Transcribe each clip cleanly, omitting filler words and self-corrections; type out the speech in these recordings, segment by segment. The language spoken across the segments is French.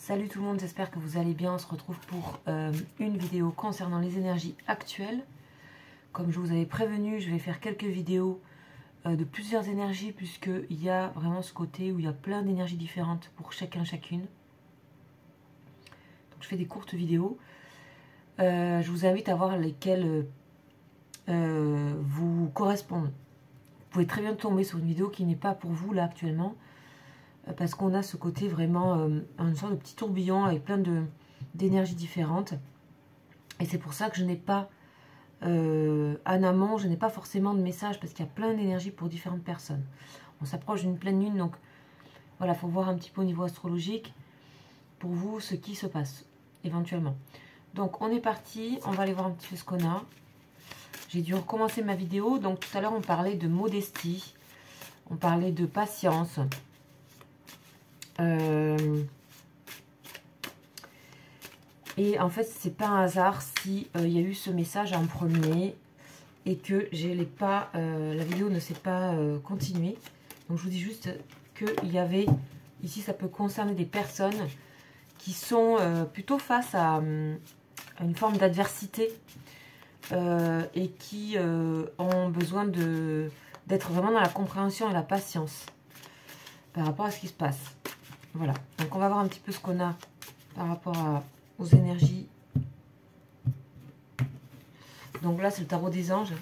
Salut tout le monde, j'espère que vous allez bien. On se retrouve pour une vidéo concernant les énergies actuelles. Comme je vous avais prévenu, je vais faire quelques vidéos de plusieurs énergies, puisqu'il y a vraiment ce côté où il y a plein d'énergies différentes pour chacun, chacune. Donc je fais des courtes vidéos. Je vous invite à voir lesquelles vous correspondent. Vous pouvez très bien tomber sur une vidéo qui n'est pas pour vous là actuellement, parce qu'on a ce côté vraiment, une sorte de petit tourbillon avec plein d'énergies différentes. Et c'est pour ça que je n'ai pas, en amont, je n'ai pas forcément de message, parce qu'il y a plein d'énergies pour différentes personnes. On s'approche d'une pleine lune, donc voilà, il faut voir un petit peu au niveau astrologique, pour vous, ce qui se passe, éventuellement. Donc on est parti, on va aller voir un petit peu ce qu'on a. J'ai dû recommencer ma vidéo, donc tout à l'heure on parlait de modestie, on parlait de patience. Et en fait, c'est pas un hasard si il y a eu ce message en premier et que la vidéo ne s'est pas continuée. Donc je vous dis juste qu'il y avait ici, ça peut concerner des personnes qui sont plutôt face à une forme d'adversité et qui ont besoin d'être vraiment dans la compréhension et la patience par rapport à ce qui se passe. Voilà, donc on va voir un petit peu ce qu'on a par rapport aux énergies. Donc là, c'est le tarot des anges.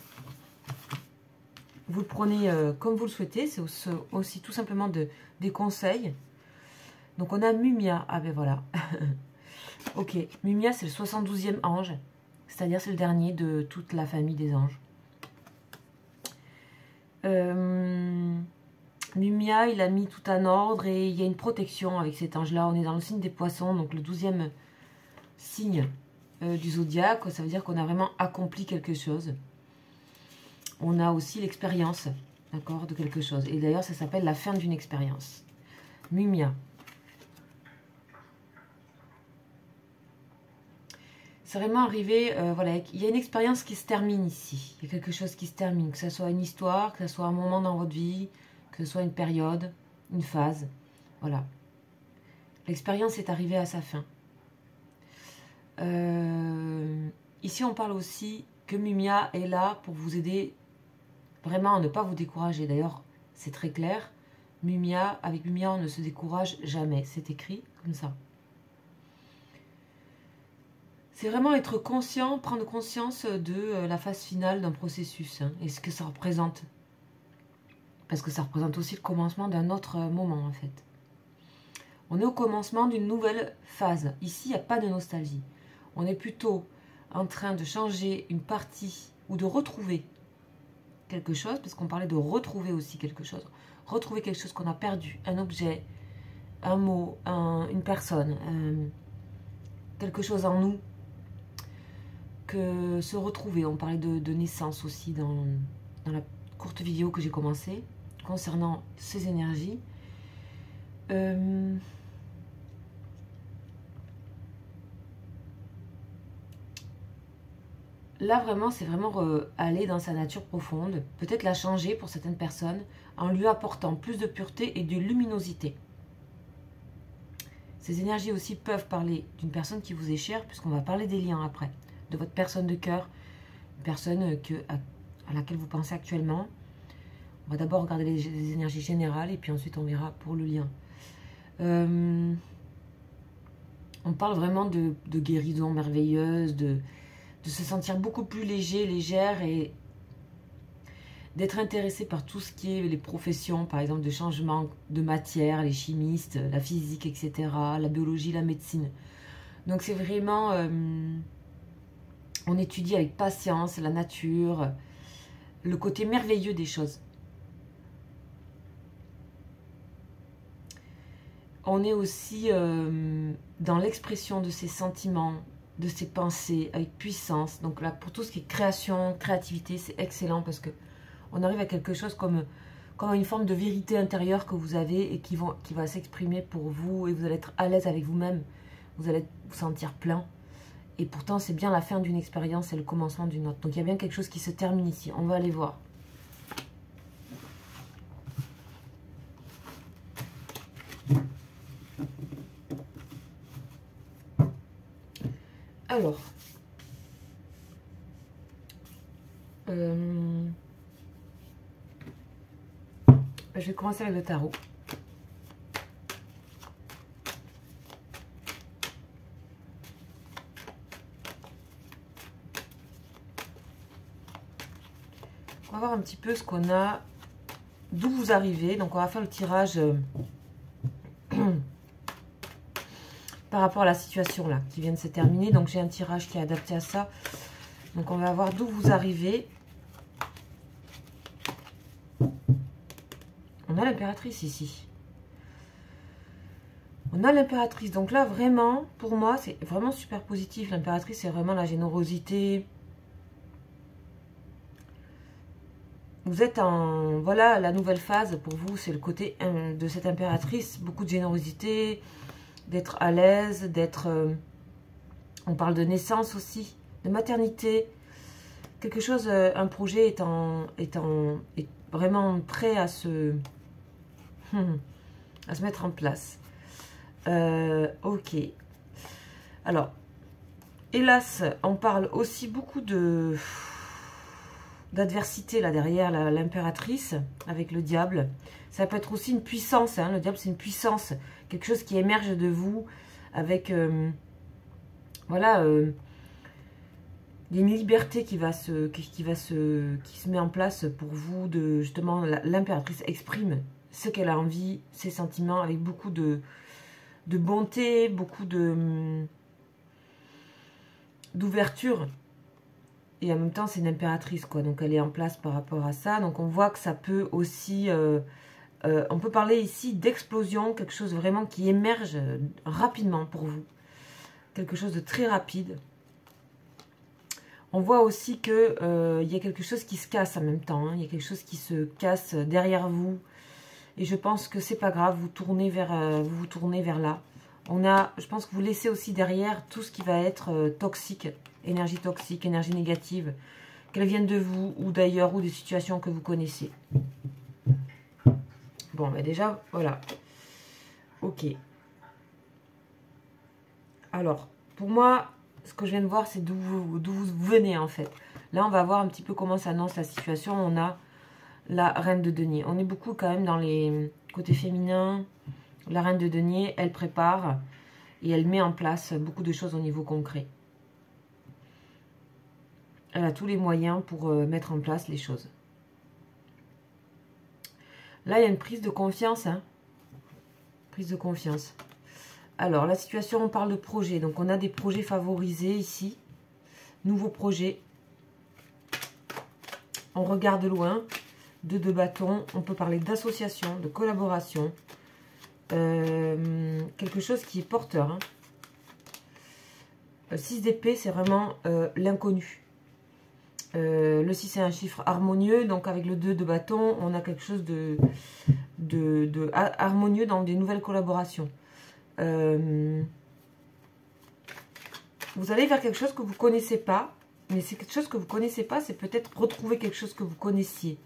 Vous le prenez comme vous le souhaitez, c'est aussi tout simplement des conseils. Donc on a Mumia, ah ben voilà. Ok, Mumia c'est le 72e ange, c'est-à-dire c'est le dernier de toute la famille des anges. Mumia, il a mis tout en ordre et il y a une protection avec cet ange-là. On est dans le signe des poissons, donc le 12e signe du zodiaque. Ça veut dire qu'on a vraiment accompli quelque chose. On a aussi l'expérience, d'accord, de quelque chose. Et d'ailleurs, ça s'appelle la fin d'une expérience. Mumia. C'est vraiment arrivé, voilà, il y a une expérience qui se termine ici. Il y a quelque chose qui se termine, que ce soit une histoire, que ce soit un moment dans votre vie, que ce soit une période, une phase. Voilà. L'expérience est arrivée à sa fin. Ici, on parle aussi que Mumia est là pour vous aider vraiment à ne pas vous décourager. D'ailleurs, c'est très clair. Mumia, avec Mumia, on ne se décourage jamais. C'est écrit comme ça. C'est vraiment être conscient, prendre conscience de la phase finale d'un processus, hein, et ce que ça représente. Parce que ça représente aussi le commencement d'un autre moment, en fait. On est au commencement d'une nouvelle phase. Ici, il n'y a pas de nostalgie. On est plutôt en train de changer une partie ou de retrouver quelque chose, parce qu'on parlait de retrouver aussi quelque chose. Retrouver quelque chose qu'on a perdu, un objet, un mot, une personne, quelque chose en nous. Que se retrouver. On parlait de naissance aussi dans la courte vidéo que j'ai commencé concernant ces énergies. Là vraiment, c'est vraiment aller dans sa nature profonde, peut-être la changer pour certaines personnes en lui apportant plus de pureté et de luminosité. Ces énergies aussi peuvent parler d'une personne qui vous est chère, puisqu'on va parler des liens après, de votre personne de cœur, une personne à laquelle vous pensez actuellement. On va d'abord regarder les énergies générales et puis ensuite on verra pour le lien. On parle vraiment de guérison merveilleuse, de se sentir beaucoup plus léger, légère et d'être intéressé par tout ce qui est les professions, par exemple de changement de matière, les chimistes, la physique, etc., la biologie, la médecine. Donc c'est vraiment... on étudie avec patience la nature, le côté merveilleux des choses. On est aussi dans l'expression de ses sentiments, de ses pensées, avec puissance. Donc là, pour tout ce qui est création, créativité, c'est excellent parce que on arrive à quelque chose comme une forme de vérité intérieure que vous avez et qui va s'exprimer pour vous et vous allez être à l'aise avec vous-même. Vous allez vous sentir plein. Et pourtant, c'est bien la fin d'une expérience et le commencement d'une autre. Donc, il y a bien quelque chose qui se termine ici. On va aller voir. Alors, je vais commencer avec le tarot. On va voir un petit peu ce qu'on a, d'où vous arrivez. Donc on va faire le tirage par rapport à la situation là qui vient de se terminer. Donc j'ai un tirage qui est adapté à ça. Donc on va voir d'où vous arrivez. On a l'impératrice ici. On a l'impératrice. Donc là, vraiment, pour moi, c'est vraiment super positif. L'impératrice, c'est vraiment la générosité. Vous êtes en... Voilà, la nouvelle phase, pour vous, c'est le côté de cette impératrice. Beaucoup de générosité, d'être à l'aise, d'être... on parle de naissance aussi, de maternité. Quelque chose, un projet est vraiment prêt à se mettre en place. Ok. Alors, hélas, on parle aussi beaucoup d'adversité là derrière l'impératrice avec le diable. Ça peut être aussi une puissance. Hein, le diable, c'est une puissance. Quelque chose qui émerge de vous avec... voilà... une liberté qui se met en place pour vous. Justement, l'impératrice exprime ce qu'elle a envie, ses sentiments, avec beaucoup de bonté, beaucoup d'ouverture. Et en même temps, c'est une impératrice, quoi. Donc, elle est en place par rapport à ça. Donc, on voit que ça peut aussi... on peut parler ici d'explosion, quelque chose vraiment qui émerge rapidement pour vous. Quelque chose de très rapide. On voit aussi qu'il y a quelque chose qui se casse en même temps. Hein. Il y a quelque chose qui se casse derrière vous. Et je pense que c'est pas grave, vous vous tournez vers là. Je pense que vous laissez aussi derrière tout ce qui va être toxique, énergie négative, qu'elle vienne de vous ou d'ailleurs ou des situations que vous connaissez. Bon, ben déjà, voilà. Ok. Alors, pour moi... Ce que je viens de voir, c'est d'où vous venez, en fait. Là, on va voir un petit peu comment s'annonce la situation. On a la reine de denier. On est beaucoup quand même dans les côtés féminins. La reine de denier, elle prépare et elle met en place beaucoup de choses au niveau concret. Elle a tous les moyens pour mettre en place les choses. Là, il y a une prise de confiance. Hein. Prise de confiance. Alors, la situation, on parle de projet. Donc, on a des projets favorisés ici. Nouveaux projets. On regarde loin. 2 de bâton. On peut parler d'association, de collaboration. Quelque chose qui est porteur. Hein. 6 d'épée, c'est vraiment l'inconnu. Le 6, c'est un chiffre harmonieux. Donc, avec le 2 de bâton, on a quelque chose de harmonieux dans des nouvelles collaborations. Vous allez vers quelque chose que vous ne connaissez pas, mais c'est quelque chose que vous ne connaissez pas, c'est peut-être retrouver quelque chose que vous connaissiez.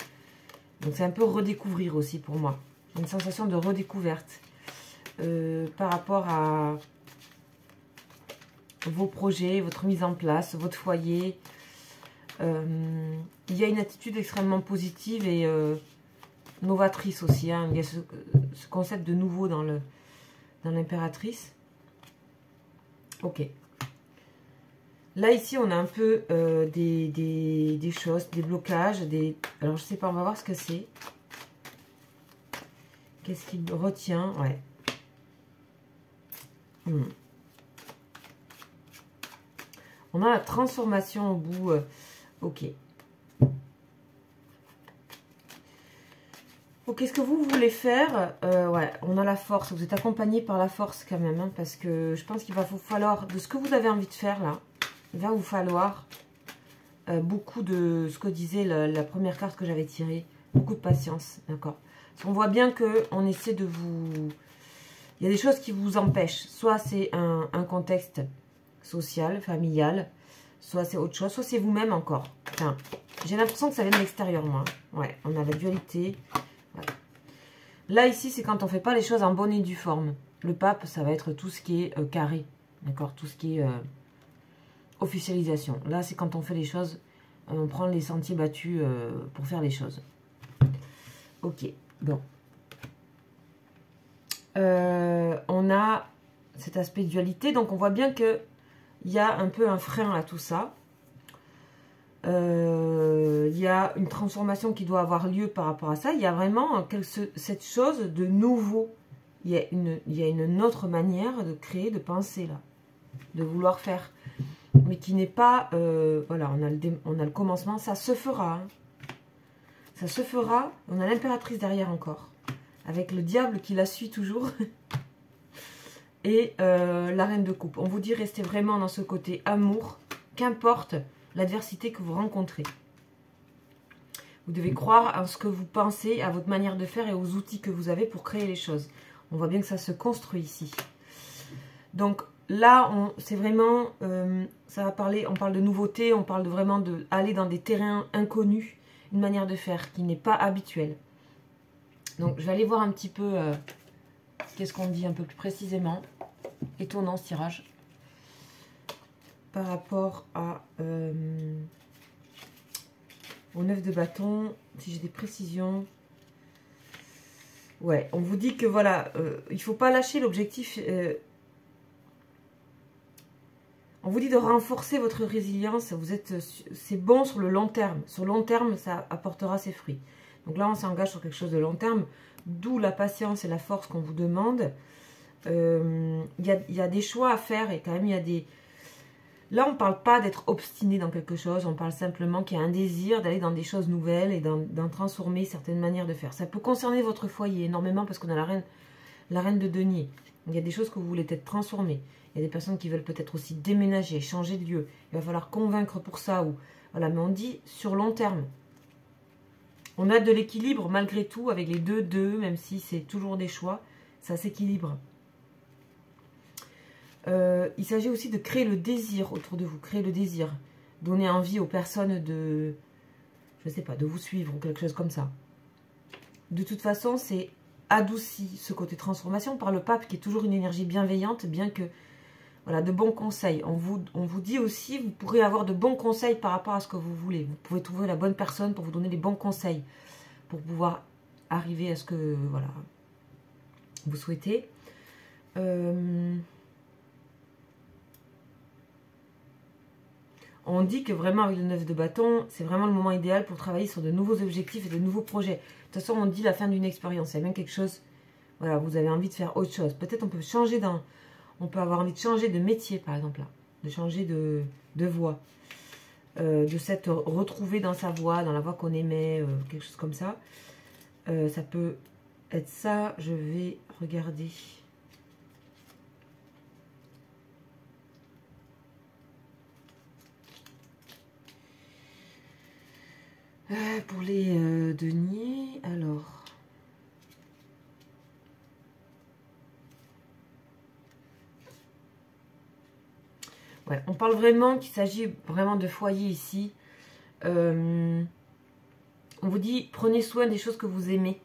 Donc c'est un peu redécouvrir aussi pour moi. Une sensation de redécouverte par rapport à vos projets, votre mise en place, votre foyer. Il y a une attitude extrêmement positive et novatrice aussi. Hein. Il y a ce concept de nouveau dans l'impératrice. Ok. Là, ici, on a un peu des choses, des blocages. Alors, je sais pas, on va voir ce que c'est. Qu'est-ce qui retient? Ouais. On a la transformation au bout. Ok. Ok, qu'est-ce que vous voulez faire? Ouais, on a la force. Vous êtes accompagné par la force quand même. Hein, parce que je pense qu'il va vous falloir, de ce que vous avez envie de faire là, il va vous falloir beaucoup de ce que disait la première carte que j'avais tirée. Beaucoup de patience, d'accord? On voit bien qu'on essaie de vous... Il y a des choses qui vous empêchent. Soit c'est un contexte social, familial, soit c'est autre chose, soit c'est vous-même encore. Enfin, j'ai l'impression que ça vient de l'extérieur, moi. Ouais, on a la dualité. Ouais. Là, ici, c'est quand on ne fait pas les choses en bonne et due forme. Le pape, ça va être tout ce qui est carré. D'accord? Tout ce qui est officialisation. Là, c'est quand on fait les choses, on prend les sentiers battus pour faire les choses. Ok, bon. On a cet aspect dualité, donc on voit bien qu'il y a un peu un frein à tout ça. Il y a une transformation qui doit avoir lieu par rapport à ça. Il y a vraiment cette chose de nouveau. Il y a une autre manière de créer, de penser là, de vouloir faire. Mais qui n'est pas... voilà, on a le commencement, ça se fera. Hein. Ça se fera. On a l'impératrice derrière encore. Avec le diable qui la suit toujours. Et la reine de coupe. On vous dit, restez vraiment dans ce côté amour. Qu'importe l'adversité que vous rencontrez. Vous devez croire en ce que vous pensez, à votre manière de faire et aux outils que vous avez pour créer les choses. On voit bien que ça se construit ici. Donc là, c'est vraiment, ça va parler, on parle de nouveauté, on parle vraiment d'aller dans des terrains inconnus, une manière de faire qui n'est pas habituelle. Donc je vais aller voir un petit peu qu'est-ce qu'on dit un peu plus précisément. Étonnant ce tirage. Par rapport à au 9 de bâton, si j'ai des précisions. Ouais, on vous dit que voilà, il ne faut pas lâcher l'objectif. On vous dit de renforcer votre résilience. C'est bon sur le long terme. Sur le long terme, ça apportera ses fruits. Donc là, on s'engage sur quelque chose de long terme, d'où la patience et la force qu'on vous demande. Il y a des choix à faire et quand même, il y a des... Là, on ne parle pas d'être obstiné dans quelque chose, on parle simplement qu'il y a un désir d'aller dans des choses nouvelles et d'en transformer certaines manières de faire. Ça peut concerner votre foyer énormément parce qu'on a la reine de denier. Il y a des choses que vous voulez peut-être transformer. Il y a des personnes qui veulent peut-être aussi déménager, changer de lieu. Il va falloir convaincre pour ça. Voilà, mais on dit sur long terme. On a de l'équilibre malgré tout avec les deux, même si c'est toujours des choix. Ça s'équilibre. Il s'agit aussi de créer le désir autour de vous, créer le désir, donner envie aux personnes de, je sais pas, de vous suivre ou quelque chose comme ça. De toute façon, c'est adouci ce côté transformation par le pape qui est toujours une énergie bienveillante, bien que, voilà, de bons conseils. On vous dit aussi, vous pourrez avoir de bons conseils par rapport à ce que vous voulez. Vous pouvez trouver la bonne personne pour vous donner les bons conseils, pour pouvoir arriver à ce que, voilà, vous souhaitez. On dit que vraiment avec le 9 de bâton, c'est vraiment le moment idéal pour travailler sur de nouveaux objectifs et de nouveaux projets. De toute façon, on dit la fin d'une expérience. Il y a bien quelque chose, voilà, vous avez envie de faire autre chose. Peut-être on peut changer on peut avoir envie de changer de métier, par exemple, là, de changer de voie. De s'être retrouvé dans sa voie, dans la voie qu'on aimait, quelque chose comme ça. Ça peut être ça. Je vais regarder... pour les deniers, alors... Ouais, on parle vraiment qu'il s'agit vraiment de foyer ici. On vous dit, prenez soin des choses que vous aimez.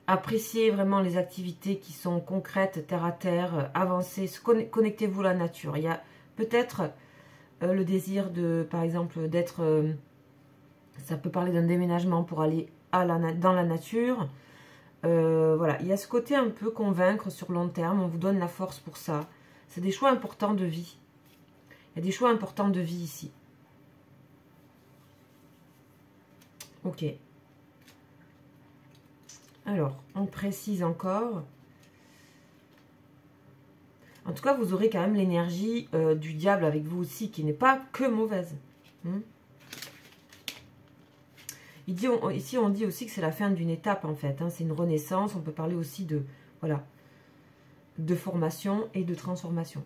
Appréciez vraiment les activités qui sont concrètes, terre à terre, avancez. Connectez-vous à la nature. Il y a peut-être le désir de, par exemple, d'être... ça peut parler d'un déménagement pour aller dans la nature. Voilà, il y a ce côté un peu convaincre sur long terme. On vous donne la force pour ça. C'est des choix importants de vie. Il y a des choix importants de vie ici. Ok. Alors, on précise encore. En tout cas, vous aurez quand même l'énergie du diable avec vous aussi, qui n'est pas que mauvaise. Ici, on dit aussi que c'est la fin d'une étape, en fait. Hein. C'est une renaissance. On peut parler aussi de, voilà, de formation et de transformation.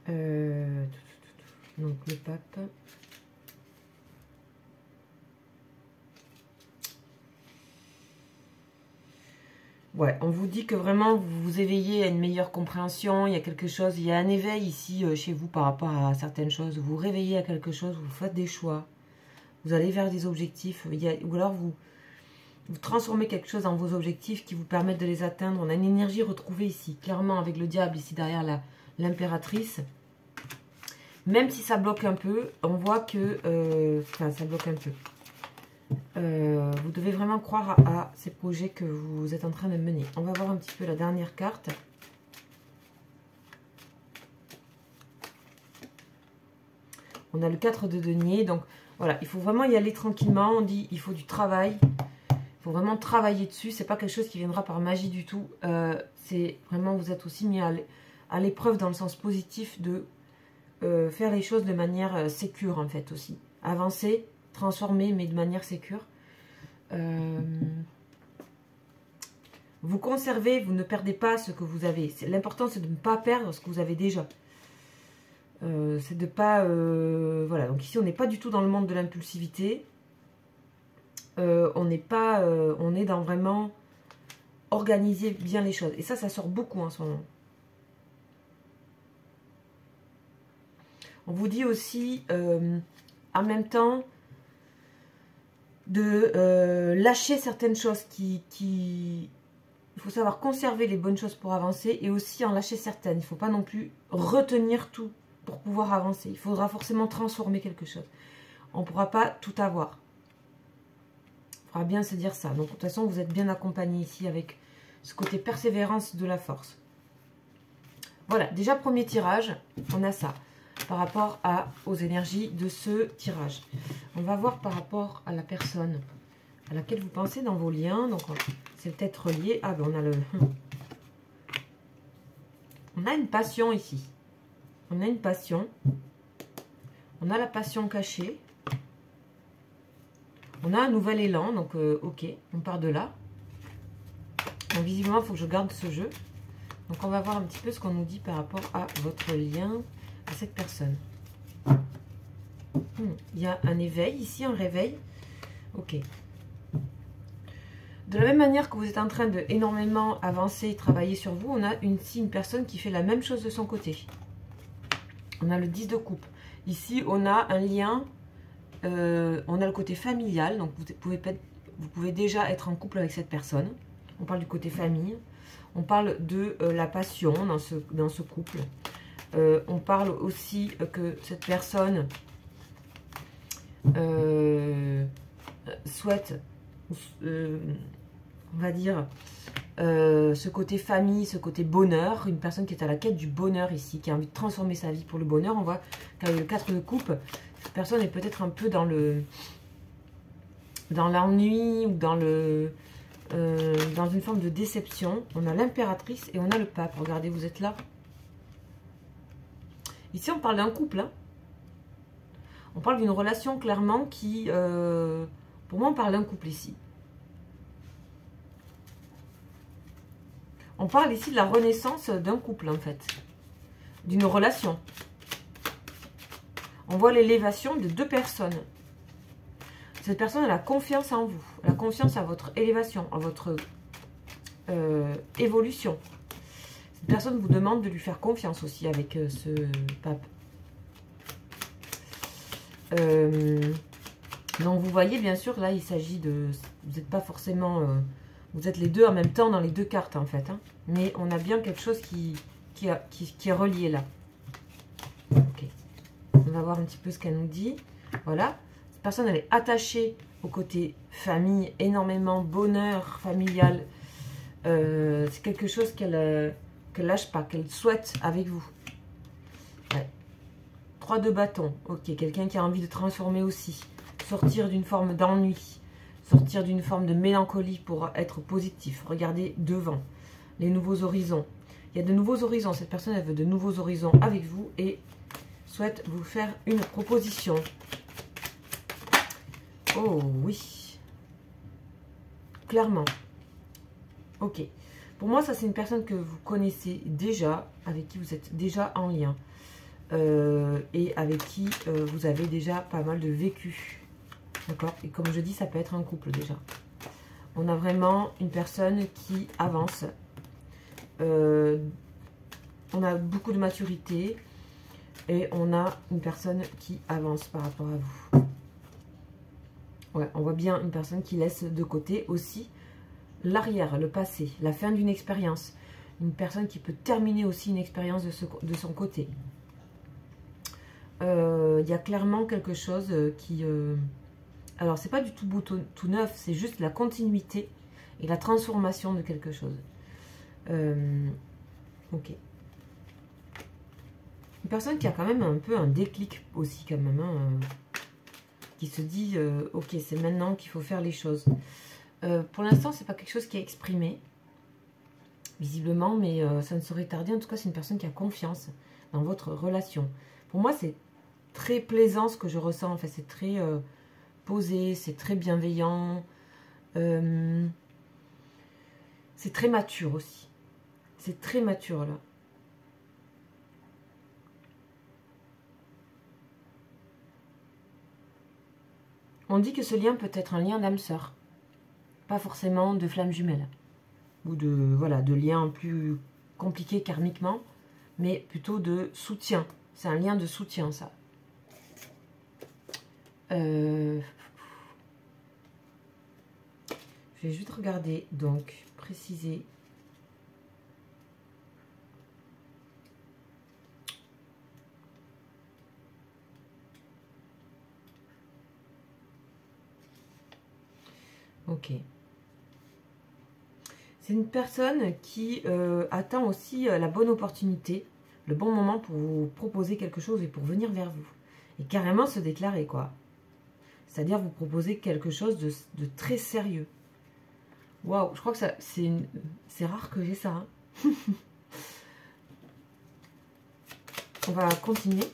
Donc, le pape. Ouais, on vous dit que vraiment, vous vous éveillez à une meilleure compréhension. Il y a quelque chose, il y a un éveil ici chez vous par rapport à certaines choses. Vous vous réveillez à quelque chose, vous faites des choix. Vous allez vers des objectifs. Ou alors, vous transformez quelque chose en vos objectifs qui vous permettent de les atteindre. On a une énergie retrouvée ici, clairement avec le diable ici derrière l'impératrice. Même si ça bloque un peu, on voit que... Enfin, ça bloque un peu. Vous devez vraiment croire à ces projets que vous êtes en train de mener. On va voir un petit peu la dernière carte. On a le 4 de denier. Donc, voilà, il faut vraiment y aller tranquillement. On dit il faut du travail. Il faut vraiment travailler dessus. C'est pas quelque chose qui viendra par magie du tout. C'est vraiment, vous êtes aussi mis à l'épreuve dans le sens positif de faire les choses de manière sécure, en fait, aussi. Avancer, transformer, mais de manière sécure. Vous conservez, vous ne perdez pas ce que vous avez. L'important, c'est de ne pas perdre ce que vous avez déjà. C'est de pas... voilà, donc ici, on n'est pas du tout dans le monde de l'impulsivité. On n'est pas... on est dans vraiment organiser bien les choses. Et ça sort beaucoup en ce moment. On vous dit aussi, en même temps, de lâcher certaines choses il faut savoir conserver les bonnes choses pour avancer et aussi en lâcher certaines. Il ne faut pas non plus retenir tout pour pouvoir avancer. Il faudra forcément transformer quelque chose. On ne pourra pas tout avoir. Il faudra bien se dire ça. Donc de toute façon, vous êtes bien accompagné ici avec ce côté persévérance de la force. Voilà, déjà premier tirage, on a ça. Par rapport aux énergies de ce tirage. On va voir par rapport à la personne à laquelle vous pensez dans vos liens. Donc, c'est peut-être relié. Ah, ben on a le... On a une passion ici. On a une passion. On a la passion cachée. On a un nouvel élan. Donc, ok, on part de là. Donc, visiblement, il faut que je garde ce jeu. Donc, on va voir un petit peu ce qu'on nous dit par rapport à votre lien à cette personne. Il y a un éveil ici, un réveil. Ok. De la même manière que vous êtes en train de énormément avancer et travailler sur vous, on a ici une personne qui fait la même chose de son côté. On a le 10 de coupe. Ici, on a un lien, on a le côté familial. Donc, vous pouvez déjà être en couple avec cette personne. On parle du côté famille. On parle de la passion dans ce couple. On parle aussi que cette personne souhaite, on va dire, ce côté famille, ce côté bonheur. Une personne qui est à la quête du bonheur ici, qui a envie de transformer sa vie pour le bonheur. On voit qu'avec le 4 de coupe, cette personne est peut-être un peu dans l'ennui ou dans une forme de déception. On a l'impératrice et on a le pape. Regardez, vous êtes là. Ici, on parle d'un couple. Hein. On parle d'une relation clairement qui... pour moi, on parle d'un couple ici. On parle ici de la renaissance d'un couple, en fait. D'une relation. On voit l'élévation de deux personnes. Cette personne, elle a confiance en vous. Elle a confiance à votre élévation, à votre évolution. Cette personne vous demande de lui faire confiance aussi avec ce pape. Donc vous voyez, bien sûr, là, il s'agit de... Vous n'êtes pas forcément... vous êtes les deux en même temps dans les deux cartes, en fait. Hein, mais on a bien quelque chose qui est relié là. Ok. On va voir un petit peu ce qu'elle nous dit. Voilà. Cette personne, elle est attachée au côté famille, énormément bonheur familial. C'est quelque chose qu'elle lâche pas, qu'elle souhaite avec vous. Ouais. 3 de bâton. Ok, quelqu'un qui a envie de transformer aussi. Sortir d'une forme d'ennui. Sortir d'une forme de mélancolie pour être positif. Regardez devant. Les nouveaux horizons. Il y a de nouveaux horizons. Cette personne, elle veut de nouveaux horizons avec vous et souhaite vous faire une proposition. Oh oui. Clairement. Ok. Pour moi, ça, c'est une personne que vous connaissez déjà, avec qui vous êtes déjà en lien. Et avec qui vous avez déjà pas mal de vécu. D'accord? Et comme je dis, ça peut être un couple déjà. On a vraiment une personne qui avance. On a beaucoup de maturité. Et on a une personne qui avance par rapport à vous. Ouais, on voit bien une personne qui laisse de côté aussi l'arrière, le passé, la fin d'une expérience. Une personne qui peut terminer aussi une expérience de son côté. Il y a clairement quelque chose qui... alors, c'est pas du tout tout neuf, c'est juste la continuité et la transformation de quelque chose. Ok. Une personne qui a quand même un peu un déclic aussi, quand même, hein, qui se dit, ok, c'est maintenant qu'il faut faire les choses. Pour l'instant, c'est pas quelque chose qui est exprimé, visiblement, mais ça ne saurait tarder. En tout cas, c'est une personne qui a confiance dans votre relation. Pour moi, c'est très plaisant ce que je ressens. En fait, c'est très posé, c'est très bienveillant. C'est très mature aussi. C'est très mature, là. On dit que ce lien peut être un lien d'âme sœur. Pas forcément de flamme jumelle. Ou de, voilà, de lien plus compliqué karmiquement. Mais plutôt de soutien. C'est un lien de soutien, ça. Je vais juste regarder, donc, préciser. Ok. C'est une personne qui attend aussi la bonne opportunité, le bon moment pour vous proposer quelque chose et pour venir vers vous. Et carrément se déclarer, quoi. C'est-à-dire vous proposer quelque chose de très sérieux. Waouh, je crois que c'est rare que j'ai ça. Hein. On va continuer.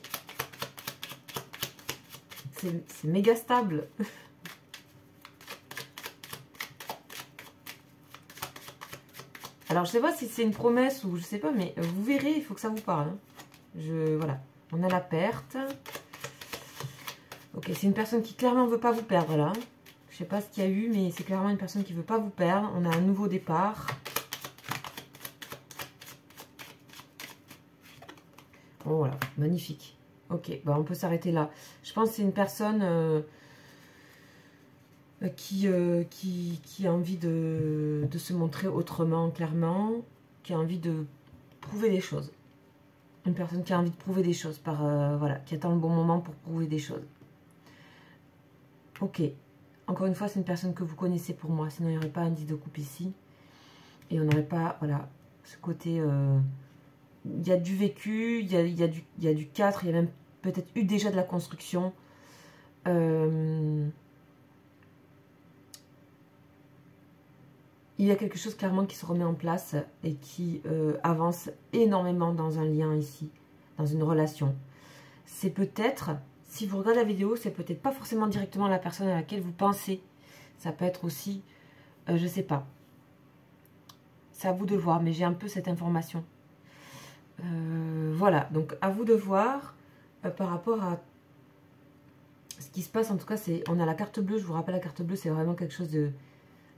C'est méga stable. Alors, je sais pas si c'est une promesse ou je sais pas, mais vous verrez, il faut que ça vous parle. Hein. Voilà, on a la perte. Ok, c'est une personne qui clairement ne veut pas vous perdre, là. Je sais pas ce qu'il y a eu, mais c'est clairement une personne qui ne veut pas vous perdre. On a un nouveau départ. Oh, voilà, magnifique. Ok, bah on peut s'arrêter là. Je pense que c'est une personne... qui a envie de se montrer autrement, clairement, qui a envie de prouver des choses. Une personne qui a envie de prouver des choses, voilà, qui attend le bon moment pour prouver des choses. Ok. Encore une fois, c'est une personne que vous connaissez pour moi, sinon il n'y aurait pas un 10 de coupe ici. Et on n'aurait pas, voilà, ce côté... il y a du vécu, il y a du 4, il y a même peut-être eu déjà de la construction. Il y a quelque chose clairement qui se remet en place et qui avance énormément dans un lien ici, dans une relation. C'est peut-être, si vous regardez la vidéo, c'est peut-être pas forcément directement la personne à laquelle vous pensez. Ça peut être aussi, je sais pas. C'est à vous de voir, mais j'ai un peu cette information. Voilà, donc à vous de voir par rapport à ce qui se passe. En tout cas, on a la carte bleue, je vous rappelle, la carte bleue, c'est vraiment quelque chose de...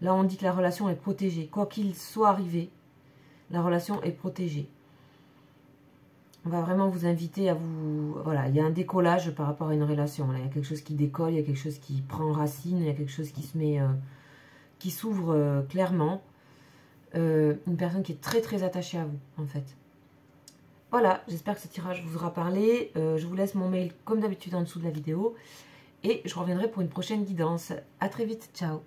Là, on dit que la relation est protégée. Quoi qu'il soit arrivé, la relation est protégée. On va vraiment vous inviter à vous... Voilà, il y a un décollage par rapport à une relation. Là, il y a quelque chose qui décolle, il y a quelque chose qui prend racine, il y a quelque chose qui se met... qui s'ouvre clairement. Une personne qui est très très attachée à vous, en fait. Voilà, j'espère que ce tirage vous aura parlé. Je vous laisse mon mail, comme d'habitude, en dessous de la vidéo. Et je reviendrai pour une prochaine guidance. À très vite, ciao.